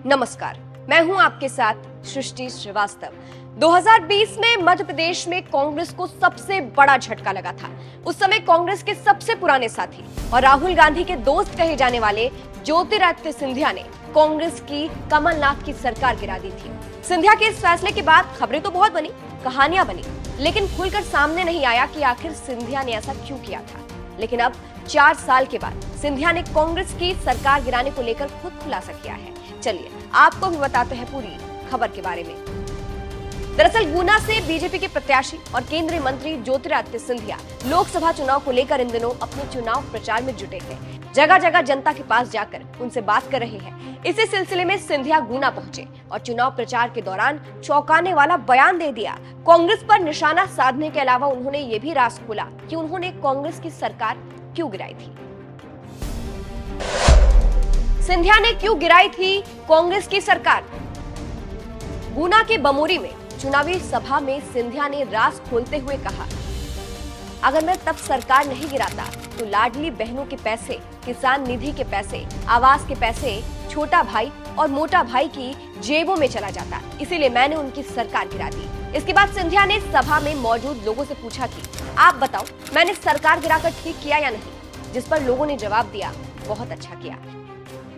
नमस्कार, मैं हूं आपके साथ सृष्टि श्रीवास्तव। 2020 में मध्य प्रदेश में कांग्रेस को सबसे बड़ा झटका लगा था। उस समय कांग्रेस के सबसे पुराने साथी और राहुल गांधी के दोस्त कहे जाने वाले ज्योतिरादित्य सिंधिया ने कांग्रेस की कमलनाथ की सरकार गिरा दी थी। सिंधिया के इस फैसले के बाद खबरें तो बहुत बनी, कहानियां बनी, लेकिन खुलकर सामने नहीं आया कि आखिर सिंधिया ने ऐसा क्यों किया था। लेकिन अब 4 साल के बाद सिंधिया ने कांग्रेस की सरकार गिराने को लेकर खुद खुलासा किया है। चलिए आपको भी बताते हैं पूरी खबर के बारे में। दरअसल गुना से बीजेपी के प्रत्याशी और केंद्रीय मंत्री ज्योतिरादित्य सिंधिया लोकसभा चुनाव को लेकर इन दिनों अपने चुनाव प्रचार में जुटे थे। जगह जगह जनता के पास जाकर उनसे बात कर रहे हैं। इसी सिलसिले में सिंधिया गुना पहुंचे और चुनाव प्रचार के दौरान चौंकाने वाला बयान दे दिया। कांग्रेस पर निशाना साधने के अलावा उन्होंने ये भी राज खोला कि उन्होंने कांग्रेस की सरकार क्यों गिराई थी। सिंधिया ने क्यों गिराई थी कांग्रेस की सरकार? गुना के बमोरी में चुनावी सभा में सिंधिया ने राज खोलते हुए कहा, अगर मैं तब सरकार नहीं गिराता तो लाडली बहनों के पैसे, किसान निधि के पैसे, आवास के पैसे छोटा भाई और मोटा भाई की जेबों में चला जाता, इसीलिए मैंने उनकी सरकार गिरा दी। इसके बाद सिंधिया ने सभा में मौजूद लोगों से पूछा कि आप बताओ मैंने सरकार गिराकर ठीक किया या नहीं, जिस पर लोगों ने जवाब दिया, बहुत अच्छा किया।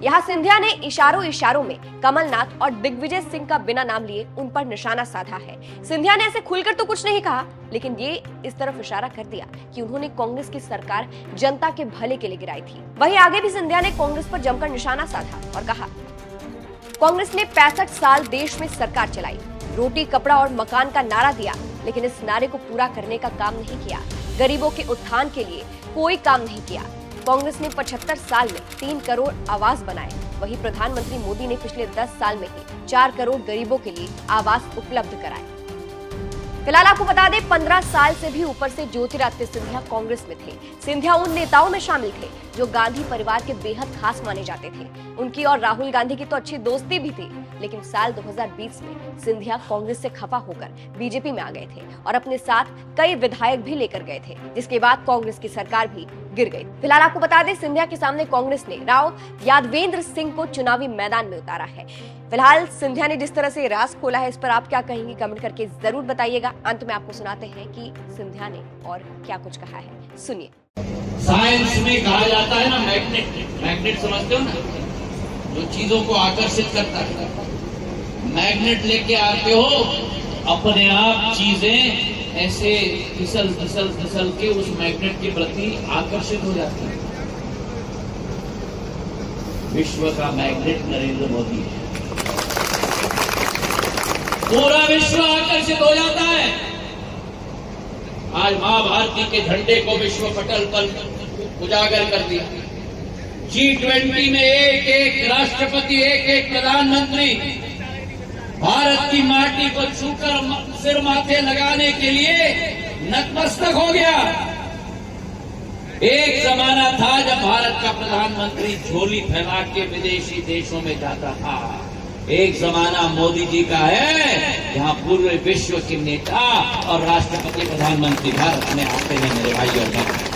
यहाँ सिंधिया ने इशारों में कमलनाथ और दिग्विजय सिंह का बिना नाम लिए उन पर निशाना साधा है। सिंधिया ने ऐसे खुलकर तो कुछ नहीं कहा, लेकिन ये इस तरफ इशारा कर दिया कि उन्होंने कांग्रेस की सरकार जनता के भले के लिए गिराई थी। वहीं आगे भी सिंधिया ने कांग्रेस पर जमकर निशाना साधा और कहा, कांग्रेस ने 65 साल देश में सरकार चलाई, रोटी कपड़ा और मकान का नारा दिया, लेकिन इस नारे को पूरा करने का काम नहीं किया। गरीबों के उत्थान के लिए कोई काम नहीं किया। कांग्रेस ने 75 साल में 3 करोड़ आवास बनाए। वहीं प्रधानमंत्री मोदी ने पिछले 10 साल में ही 4 करोड़ गरीबों के लिए आवास उपलब्ध कराए। फिलहाल आपको बता दें, 15 साल से भी ऊपर से ज्योतिरादित्य सिंधिया कांग्रेस में थे। सिंधिया उन नेताओं में शामिल थे जो गांधी परिवार के बेहद खास माने जाते थे। उनकी और राहुल गांधी की तो अच्छी दोस्ती भी थी, लेकिन साल 2020 में सिंधिया कांग्रेस से खफा होकर बीजेपी में आ गए थे और अपने साथ कई विधायक भी लेकर गए थे, जिसके बाद कांग्रेस की सरकार भी गिर गई। फिलहाल आपको बता दें, सिंधिया के सामने कांग्रेस ने राव यादवेंद्र सिंह को चुनावी मैदान में उतारा है। फिलहाल सिंधिया ने जिस तरह से राज खोला है, इस पर आप क्या कहेंगे, कमेंट करके जरूर बताइएगा। अंत में आपको सुनाते हैं कि सिंधिया ने और क्या कुछ कहा है, सुनिए। साइंस में कहा जाता है ना, मैग्नेट समझते हो ना, जो चीजों को आकर्षित करता है। मैग्नेट लेके आते हो, अपने आप चीजें ऐसे फिसल के उस मैग्नेट के प्रति आकर्षित हो जाती है। विश्व का मैग्नेट नरेंद्र मोदी है। पूरा विश्व आकर्षित हो जाता है। आज मां भारती के झंडे को विश्व पटल पर उजागर कर दिया। G20 में एक राष्ट्रपति, एक प्रधानमंत्री भारत की माटी को छूकर सिर माथे लगाने के लिए नतमस्तक हो गया। एक जमाना था जब भारत का प्रधानमंत्री झोली फैला के विदेशी देशों में जाता था। एक जमाना मोदी जी का है जहां पूरे विश्व के नेता और राष्ट्रपति, प्रधानमंत्री भारत में आते हैं, मेरे भाई और बहन।